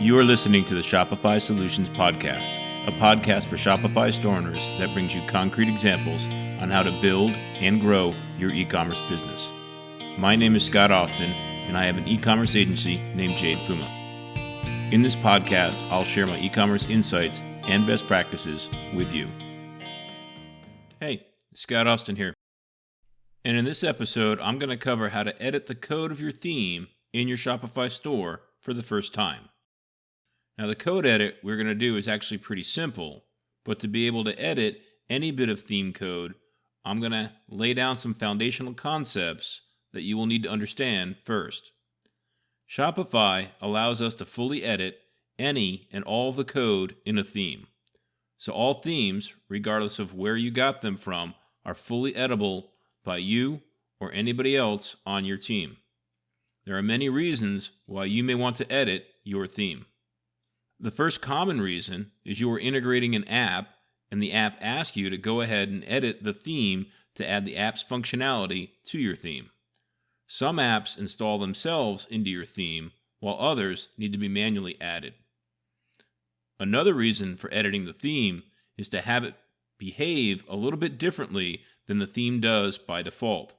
You are listening to the Shopify Solutions Podcast, a podcast for Shopify store owners that brings you concrete examples on how to build and grow your e-commerce business. My name is Scott Austin, and I have an e-commerce agency named Jade Puma. In this podcast, I'll share my e-commerce insights and best practices with you. Hey, Scott Austin here. And in this episode, I'm going to cover how to edit the code of your theme in your Shopify store for the first time. Now, the code edit we're going to do is actually pretty simple, but to be able to edit any bit of theme code, I'm going to lay down some foundational concepts that you will need to understand first. Shopify allows us to fully edit any and all of the code in a theme. So all themes, regardless of where you got them from, are fully editable by you or anybody else on your team. There are many reasons why you may want to edit your theme. The first common reason is you are integrating an app, and the app asks you to go ahead and edit the theme to add the app's functionality to your theme. Some apps install themselves into your theme, while others need to be manually added. Another reason for editing the theme is to have it behave a little bit differently than the theme does by default,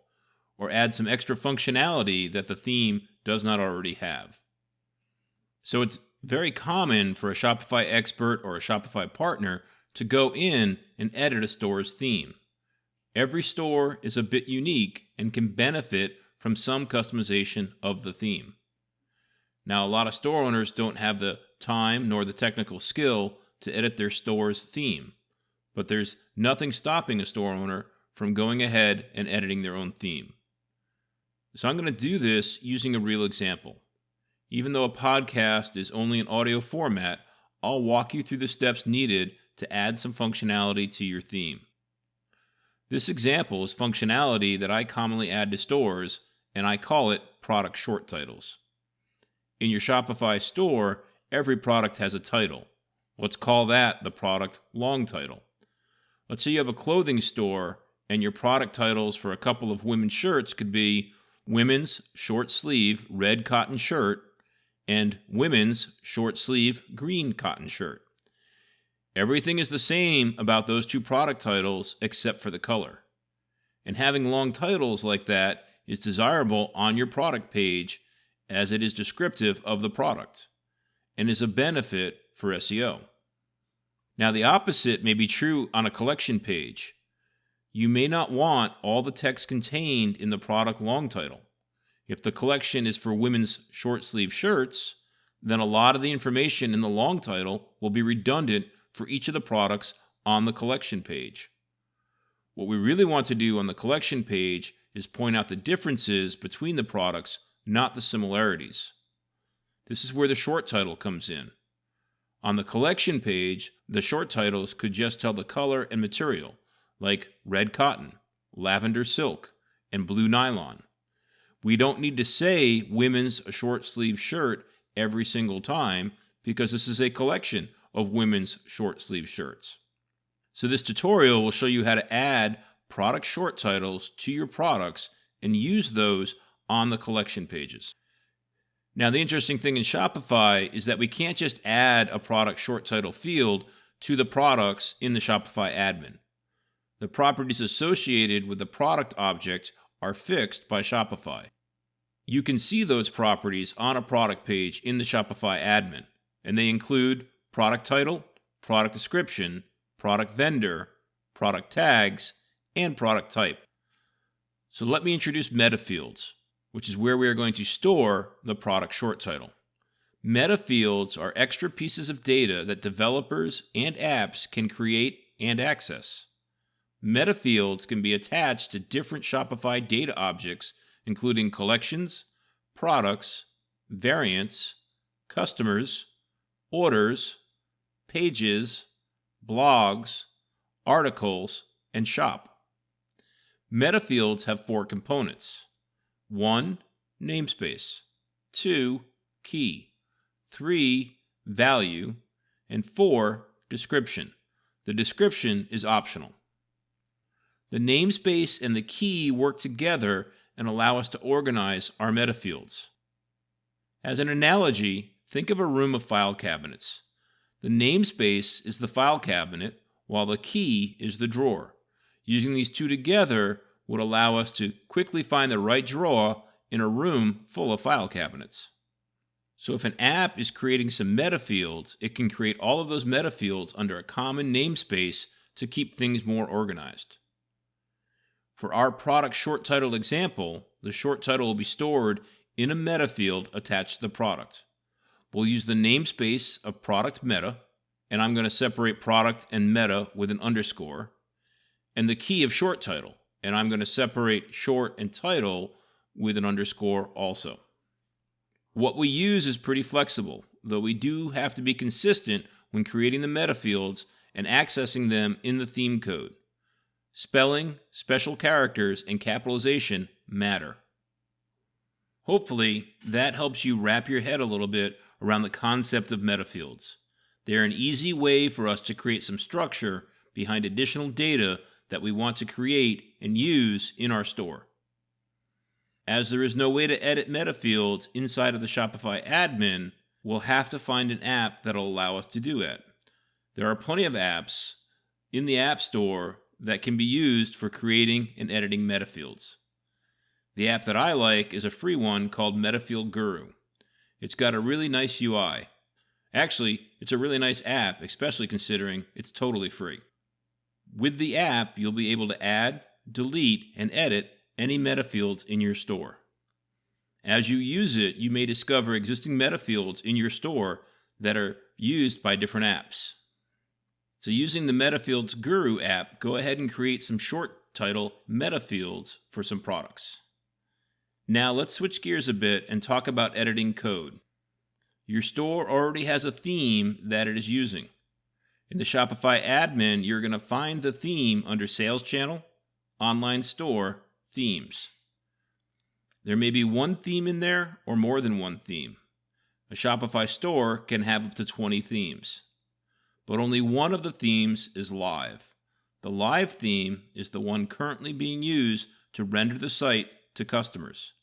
or add some extra functionality that the theme does not already have. So it's very common for a Shopify expert or a Shopify partner to go in and edit a store's theme. Every store is a bit unique and can benefit from some customization of the theme. Now, a lot of store owners don't have the time nor the technical skill to edit their store's theme, but there's nothing stopping a store owner from going ahead and editing their own theme. So I'm going to do this using a real example. Even though a podcast is only an audio format, I'll walk you through the steps needed to add some functionality to your theme. This example is functionality that I commonly add to stores, and I call it product short titles. In your Shopify store, every product has a title. Let's call that the product long title. Let's say you have a clothing store, and your product titles for a couple of women's shirts could be Women's Short Sleeve Red Cotton Shirt and Women's Short Sleeve Green Cotton Shirt. Everything is the same about those two product titles except for the color. And having long titles like that is desirable on your product page as it is descriptive of the product and is a benefit for SEO. Now, the opposite may be true on a collection page. You may not want all the text contained in the product long title. If the collection is for women's short sleeve shirts, then a lot of the information in the long title will be redundant for each of the products on the collection page. What we really want to do on the collection page is point out the differences between the products, not the similarities. This is where the short title comes in. On the collection page, the short titles could just tell the color and material, like red cotton, lavender silk, and blue nylon. We don't need to say women's short sleeve shirt every single time because this is a collection of women's short sleeve shirts. So this tutorial will show you how to add product short titles to your products and use those on the collection pages. Now, the interesting thing in Shopify is that we can't just add a product short title field to the products in the Shopify admin. The properties associated with the product object are fixed by Shopify. You can see those properties on a product page in the Shopify admin, and they include product title, product description, product vendor, product tags, and product type. So let me introduce meta fields, which is where we are going to store the product short title. Meta fields are extra pieces of data that developers and apps can create and access. Meta fields can be attached to different Shopify data objects, including collections, products, variants, customers, orders, pages, blogs, articles, and shop. Meta fields have 4 components. 1. Namespace. 2. Key. 3. Value. And 4. Description. The description is optional. The namespace and the key work together and allow us to organize our meta fields. As an analogy, Think of a room of file cabinets. The namespace is the file cabinet, while the key is the drawer. Using these two together would allow us to quickly find the right drawer in a room full of file cabinets. So if an app is creating some meta fields, it can create all of those meta fields under a common namespace to keep things more organized. For our product short title example, the short title will be stored in a meta field attached to the product. We'll use the namespace of product meta, and I'm going to separate product and meta with an underscore, and the key of short title, and I'm going to separate short and title with an underscore also. What we use is pretty flexible, though we do have to be consistent when creating the meta fields and accessing them in the theme code. Spelling, special characters, and capitalization matter. Hopefully, that helps you wrap your head a little bit around the concept of meta fields. They're an easy way for us to create some structure behind additional data that we want to create and use in our store. As there is no way to edit meta fields inside of the Shopify admin, we'll have to find an app that'll allow us to do it. There are plenty of apps in the App Store that can be used for creating and editing meta fields. The app that I like is a free one called Metafield Guru. It's got a really nice UI. Actually, it's a really nice app, especially considering it's totally free. With the app, you'll be able to add, delete, and edit any meta fields in your store. As you use it, you may discover existing meta fields in your store that are used by different apps. So using the Metafields Guru app, go ahead and create some short title meta fields for some products. Now let's switch gears a bit and talk about editing code. Your store already has a theme that it is using. In the Shopify admin, you're going to find the theme under Sales Channel, Online Store, Themes. There may be one theme in there or more than one theme. A Shopify store can have up to 20 themes. But only one of the themes is live. The live theme is the one currently being used to render the site to customers.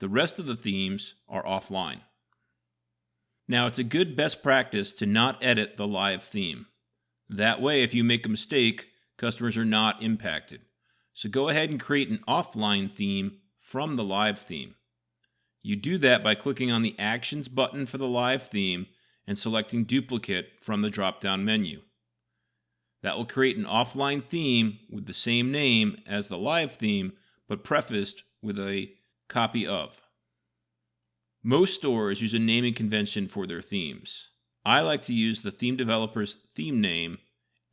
The rest of the themes are offline. Now, it's a good best practice to not edit the live theme. That way, if you make a mistake, customers are not impacted. So go ahead and create an offline theme from the live theme. You do that by clicking on the Actions button for the live theme and selecting Duplicate from the drop-down menu. That will create an offline theme with the same name as the live theme, but prefaced with a copy of. Most stores use a naming convention for their themes. I like to use the theme developer's theme name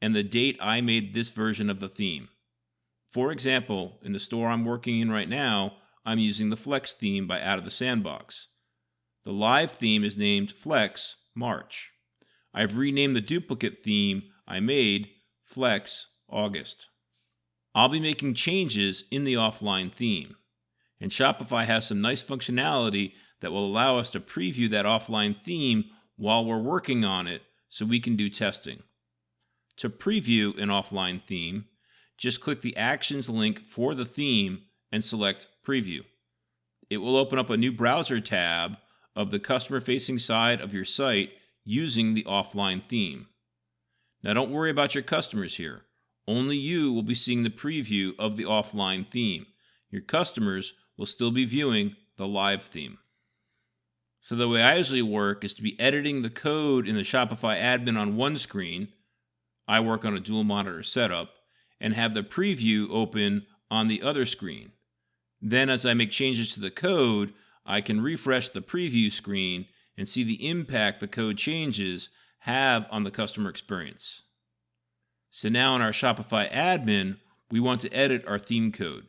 and the date I made this version of the theme. For example, in the store I'm working in right now, I'm using the Flex theme by Out of the Sandbox. The live theme is named Flex March. I've renamed the duplicate theme I made Flex August. I'll be making changes in the offline theme, and Shopify has some nice functionality that will allow us to preview that offline theme while we're working on it so we can do testing. To preview an offline theme, just click the Actions link for the theme and select Preview. It will open up a new browser tab of the customer-facing side of your site using the offline theme. Now don't worry about your customers here. Only you will be seeing the preview of the offline theme. Your customers will still be viewing the live theme. So the way I usually work is to be editing the code in the Shopify admin on one screen. I work on a dual monitor setup, and have the preview open on the other screen. Then as I make changes to the code, I can refresh the preview screen and see the impact the code changes have on the customer experience. So now in our Shopify admin, we want to edit our theme code.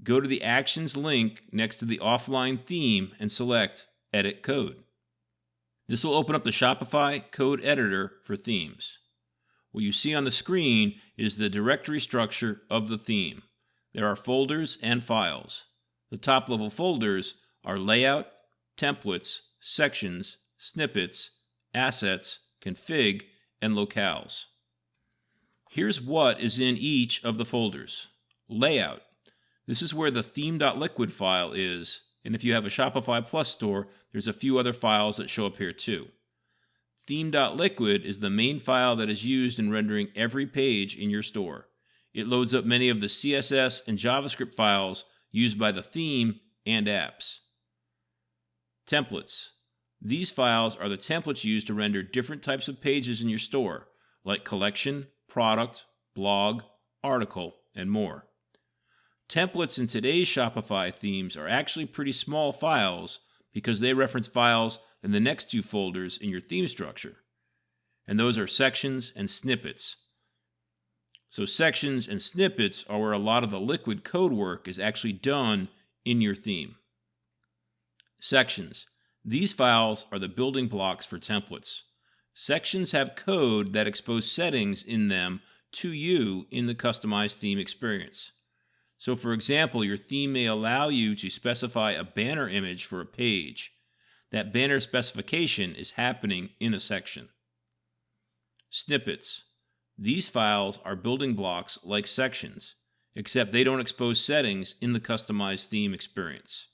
Go to the Actions link next to the offline theme and select Edit Code. This will open up the Shopify code editor for themes. What you see on the screen is the directory structure of the theme. There are folders and files. The top-level folders are Layout, Templates, Sections, Snippets, Assets, Config, and Locales. Here's what is in each of the folders. Layout. This is where the theme.liquid file is And if you have a Shopify Plus store, there's a few other files that show up here too. Theme.liquid is the main file that is used in rendering every page in your store. It loads up many of the CSS and JavaScript files used by the theme and apps. Templates. These files are the templates used to render different types of pages in your store, like collection, product, blog, article, and more. Templates in today's Shopify themes are actually pretty small files because they reference files in the next two folders in your theme structure. And those are sections and snippets. So sections and snippets are where a lot of the liquid code work is actually done in your theme. Sections. These files are the building blocks for templates. Sections have code that expose settings in them to you in the customized theme experience. So for example, your theme may allow you to specify a banner image for a page. That banner specification is happening in a section. Snippets. These files are building blocks like sections, except they don't expose settings in the customized theme experience.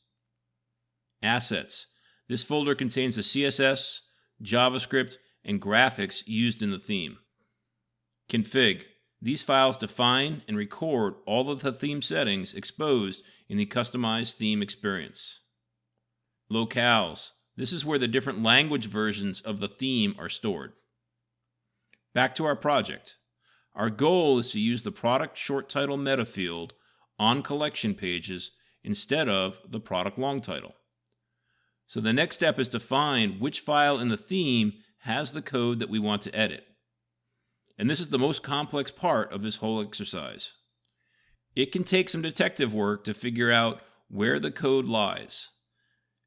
Assets. This folder contains the CSS, JavaScript, and graphics used in the theme. Config. These files define and record all of the theme settings exposed in the customized theme experience. Locales. This is where the different language versions of the theme are stored. Back to our project. Our goal is to use the product short title meta field on collection pages instead of the product long title. So the next step is to find which file in the theme has the code that we want to edit. And this is the most complex part of this whole exercise. It can take some detective work to figure out where the code lies.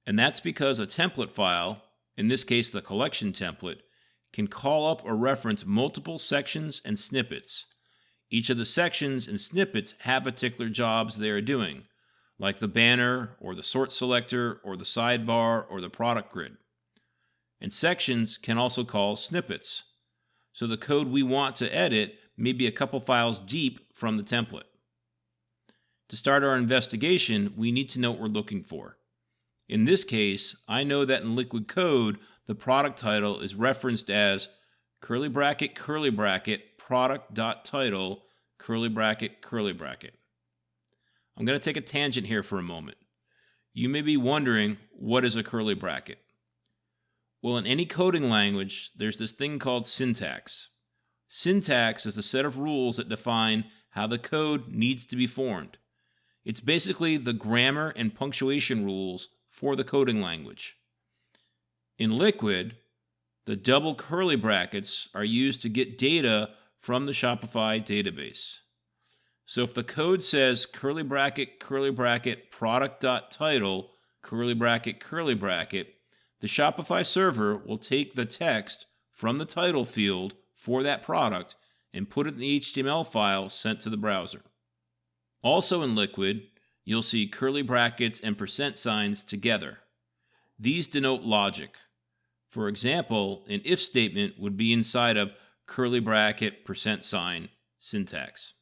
And that's because a template file, in this case the collection template, can call up or reference multiple sections and snippets. Each of the sections and snippets have particular jobs they are doing, like the banner or the sort selector or the sidebar or the product grid. And sections can also call snippets. So the code we want to edit may be a couple files deep from the template. To start our investigation, we need to know what we're looking for. In this case, I know that in liquid code, the product title is referenced as product.title, I'm going to take a tangent here for a moment. You may be wondering, what is a curly bracket? Well, in any coding language, there's this thing called syntax. Syntax is the set of rules that define how the code needs to be formed. It's basically the grammar and punctuation rules for the coding language. In Liquid, the double curly brackets are used to get data from the Shopify database. So if the code says product.title, the Shopify server will take the text from the title field for that product and put it in the HTML file sent to the browser. Also in Liquid, you'll see curly brackets and percent signs together. These denote logic. For example, an if statement would be inside of curly bracket percent sign syntax.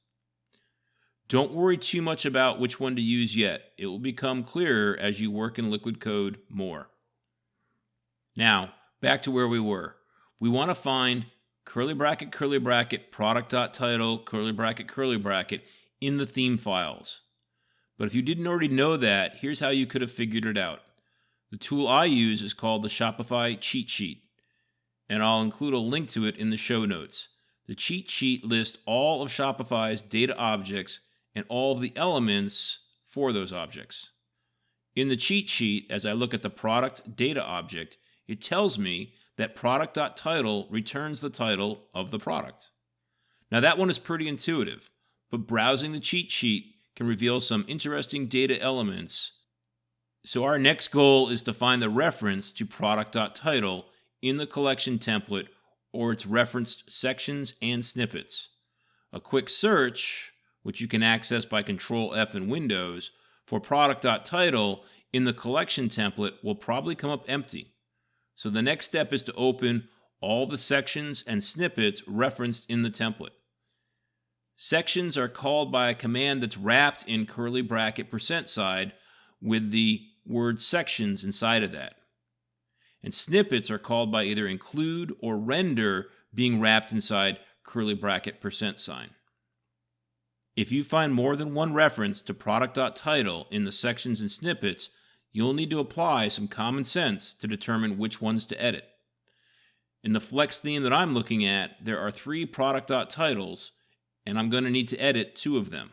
Don't worry too much about which one to use yet. It will become clearer as you work in Liquid code more. Now, back to where we were. We want to find product.title, in the theme files. But if you didn't already know that, here's how you could have figured it out. The tool I use is called the Shopify cheat sheet, and I'll include a link to it in the show notes. The cheat sheet lists all of Shopify's data objects and all of the elements for those objects. In the cheat sheet, as I look at the product data object, it tells me that product.title returns the title of the product. Now that one is pretty intuitive, but browsing the cheat sheet can reveal some interesting data elements. So our next goal is to find the reference to product.title in the collection template or its referenced sections and snippets. A quick search, which you can access by Control F in Windows, for product.title in the collection template will probably come up empty. So the next step is to open all the sections and snippets referenced in the template. Sections are called by a command that's wrapped in curly bracket percent side with the word sections inside of that. And snippets are called by either include or render being wrapped inside curly bracket %sign. If you find more than one reference to product.title in the sections and snippets, you'll need to apply some common sense to determine which ones to edit. In the Flex theme that I'm looking at, there are 3 product.titles, and I'm going to need to edit 2 of them.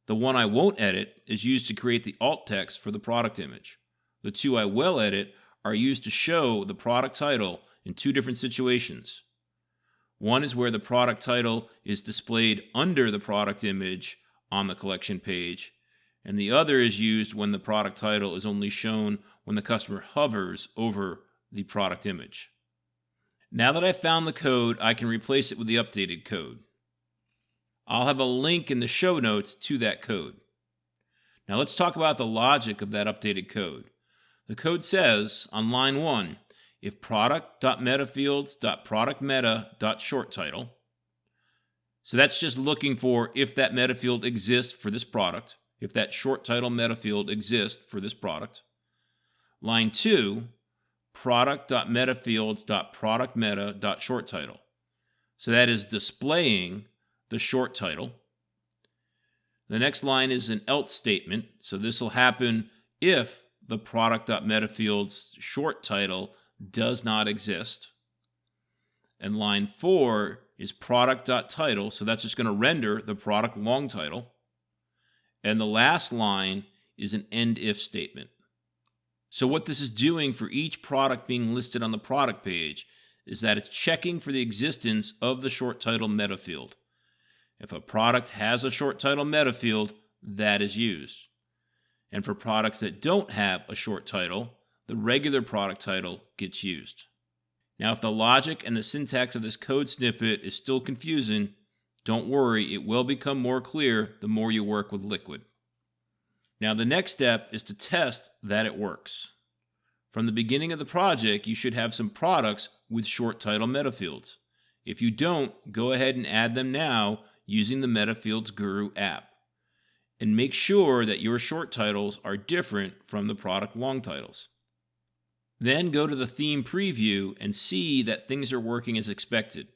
The one I won't edit is used to create the alt text for the product image. The 2 I will edit are used to show the product title in 2 different situations. One is where the product title is displayed under the product image on the collection page, and the other is used when the product title is only shown when the customer hovers over the product image. Now that I've found the code, I can replace it with the updated code. I'll have a link in the show notes to that code. Now let's talk about the logic of that updated code. The code says on line 1, if product.metafields.productMeta.shortTitle, so that's just looking for if that meta field exists for this product, if that short title meta field exists for this product. Line 2, product.metafields.productMeta.shortTitle. So that is displaying the short title. The next line is an else statement, so this will happen if the product.metafields short title does not exist. And line 4 is product.title, so that's just going to render the product long title. And the last line is an end if statement. So what this is doing for each product being listed on the product page is that it's checking for the existence of the short title meta field. If a product has a short title meta field, that is used. And for products that don't have a short title, the regular product title gets used. Now, if the logic and the syntax of this code snippet is still confusing, don't worry, it will become more clear the more you work with Liquid. Now, the next step is to test that it works. From the beginning of the project, you should have some products with short title meta fields. If you don't, go ahead and add them now using the MetaFields Guru app. And make sure that your short titles are different from the product long titles. Then go to the theme preview and see that things are working as expected.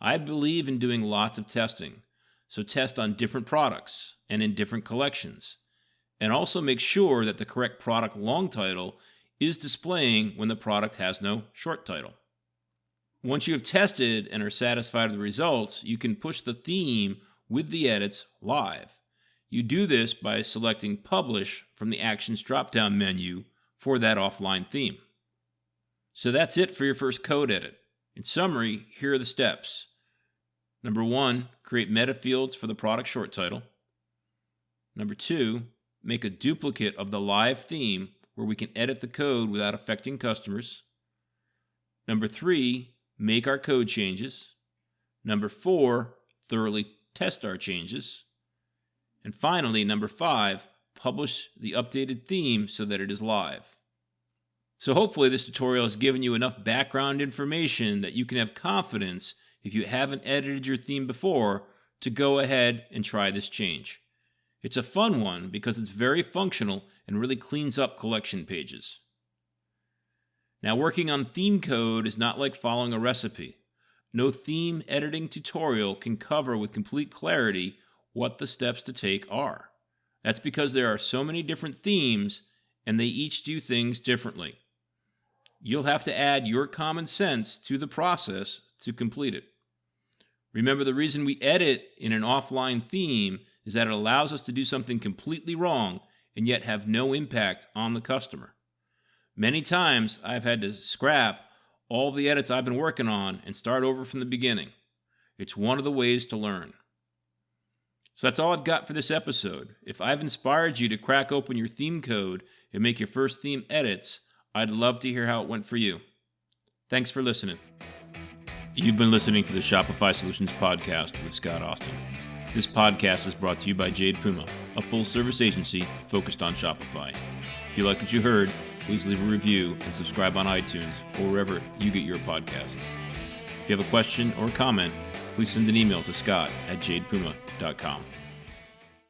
I believe in doing lots of testing, so test on different products and in different collections. And also make sure that the correct product long title is displaying when the product has no short title. Once you have tested and are satisfied with the results, you can push the theme with the edits live. You do this by selecting Publish from the Actions drop-down menu for that offline theme. So that's it for your first code edit. In summary, here are the steps. Number 1, create meta fields for the product short title. Number 2, make a duplicate of the live theme where we can edit the code without affecting customers. Number 3, make our code changes. Number 4, thoroughly test our changes. And finally, number 5, publish the updated theme so that it is live. So hopefully this tutorial has given you enough background information that you can have confidence, if you haven't edited your theme before, to go ahead and try this change. It's a fun one because it's very functional and really cleans up collection pages. Now, working on theme code is not like following a recipe. No theme editing tutorial can cover with complete clarity what the steps to take are. That's because there are so many different themes and they each do things differently. You'll have to add your common sense to the process to complete it. Remember, the reason we edit in an offline theme is that it allows us to do something completely wrong and yet have no impact on the customer. Many times I've had to scrap all the edits I've been working on and start over from the beginning. It's one of the ways to learn. So that's all I've got for this episode. If I've inspired you to crack open your theme code and make your first theme edits, I'd love to hear how it went for you. Thanks for listening. You've been listening to the Shopify Solutions Podcast with Scott Austin. This podcast is brought to you by Jade Puma, a full-service agency focused on Shopify. If you like what you heard, please leave a review and subscribe on iTunes or wherever you get your podcast. If you have a question or comment, please send an email to scott@jadepuma.com.